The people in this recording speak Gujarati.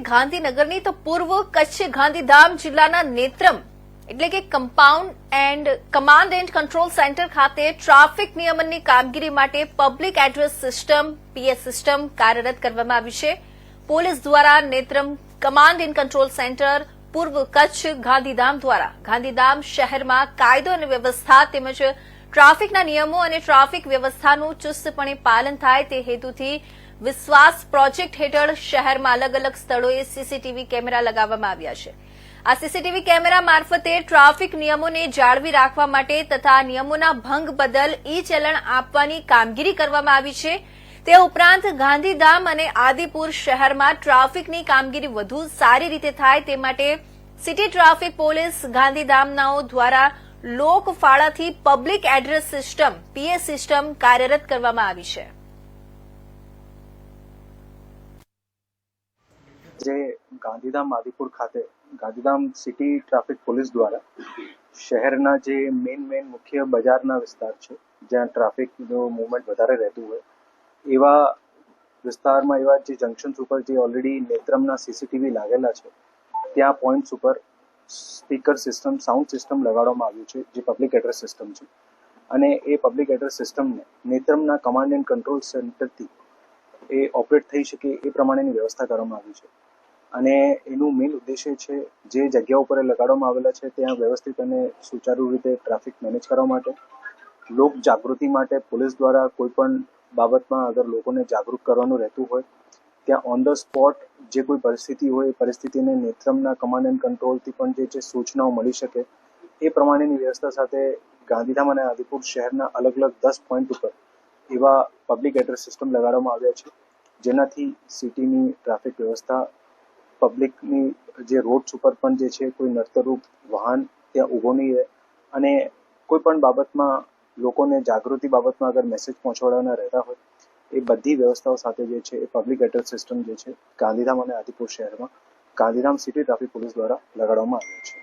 ગાંધીનગરની તો પૂર્વ કચ્છ ગાંધીધામ જિલ્લાના નેત્રમ એટલે કે કમાન્ડ એન્ડ કંટ્રોલ સેન્ટર ખાતે ટ્રાફિક નિયમનની કામગીરી માટે public address system PS system કાર્યરત કરવામાં આવી છે. પોલીસ દ્વારા Netram command and control centre પૂર્વ કચ્છ ગાંધીધામ દ્વારા ગાંધીધામ શહેરમાં કાયદો અને વ્યવસ્થા તેમજ ટ્રાફિકના નિયમો અને ટ્રાફિક વ્યવસ્થાનું ચુસ્તપણે પાલન થાય તે હેતુથી વિશ્વાસ પ્રોજેક્ટ હેઠળ શહેરમાં અલગ અલગ સ્થળોએ સીસીટીવી કેમેરા લગાવવામાં આવ્યા છે. આ સીસીટીવી કેમેરા મારફતે ટ્રાફિક નિયમોને જાળવી રાખવા માટે તથા નિયમોના ભંગ બદલ ઈ ચલણ આપવાની કામગીરી કરવામાં આવી છે. તે ઉપરાંત ગાંધીધામ અને આદિપુર શહેરમાં ટ્રાફિકની કામગીરી વધુ સારી રીતે થાય તે માટે સિટી ટ્રાફિક પોલીસ ગાંધીધામનાઓ દ્વારા લોકફાળાથી public address system PS system કાર્યરત કરવામાં આવી છે. જે ગાંધીધામ આદિપુર ખાતે ગાંધીધામ સિટી ટ્રાફિક પોલીસ દ્વારા શહેરના જે મેઇન મુખ્ય બજારના વિસ્તાર છે જ્યાં ટ્રાફિકનું મૂવમેન્ટ વધારે રહેતું હોય એવા વિસ્તારમાં એવા જે જંકશન્સ ઉપર જે ઓલરેડી નેત્રમના સીસીટીવી લાગેલા છે ત્યાં પોઈન્ટ્સ ઉપર સ્પીકર સિસ્ટમ સાઉન્ડ સિસ્ટમ લગાડવામાં આવ્યું છે જે પબ્લિક એડ્રેસ સિસ્ટમ છે અને એ પબ્લિક એડ્રેસ સિસ્ટમને નેત્રમના કમાન્ડ એન્ડ કંટ્રોલ સેન્ટરથી એ ઓપરેટ થઈ શકે એ પ્રમાણેની વ્યવસ્થા કરવામાં આવી છે. અને એનું મેઇન ઉદ્દેશ્ય છે જે જગ્યા ઉપર લગાડવામાં આવેલા છે ત્યાં વ્યવસ્થિત અને સુચારુ રીતે ટ્રાફિક મેનેજ કરવા માટે, લોક જાગૃતિ માટે પોલીસ દ્વારા કોઈ પણ બાબતમાં અગર લોકોને જાગૃત કરવાનું રહેતું હોય ત્યાં ઓન ધ સ્પોટ જે કોઈ પરિસ્થિતિ હોય એ પરિસ્થિતિને નેત્રમના કમાન્ડ એન્ડ કંટ્રોલથી પણ જે સૂચનાઓ મળી શકે એ પ્રમાણેની વ્યવસ્થા સાથે ગાંધીધામ અને આદિપુર શહેરના અલગ અલગ 10 પોઈન્ટ ઉપર એવા પબ્લિક એડ્રેસ સિસ્ટમ લગાડવામાં આવ્યા છે જેનાથી સિટીની ટ્રાફિક વ્યવસ્થા પબ્લિકની જે રોડ્સ ઉપર પણ જે છે કોઈ નડતરરૂપ વાહન ત્યાં ઊભો નહીં રહે અને કોઈ પણ બાબતમાં લોકોને જાગૃતિ બાબતમાં અગર મેસેજ પહોંચાડવાના રહેતા હોય એ બધી વ્યવસ્થાઓ સાથે જે છે એ પબ્લિક એડ્રેસ સિસ્ટમ જે છે ગાંધીધામ અને આદિપુર શહેરમાં ગાંધીધામ સિટી ટ્રાફિક પોલીસ દ્વારા લગાડવામાં આવ્યો છે.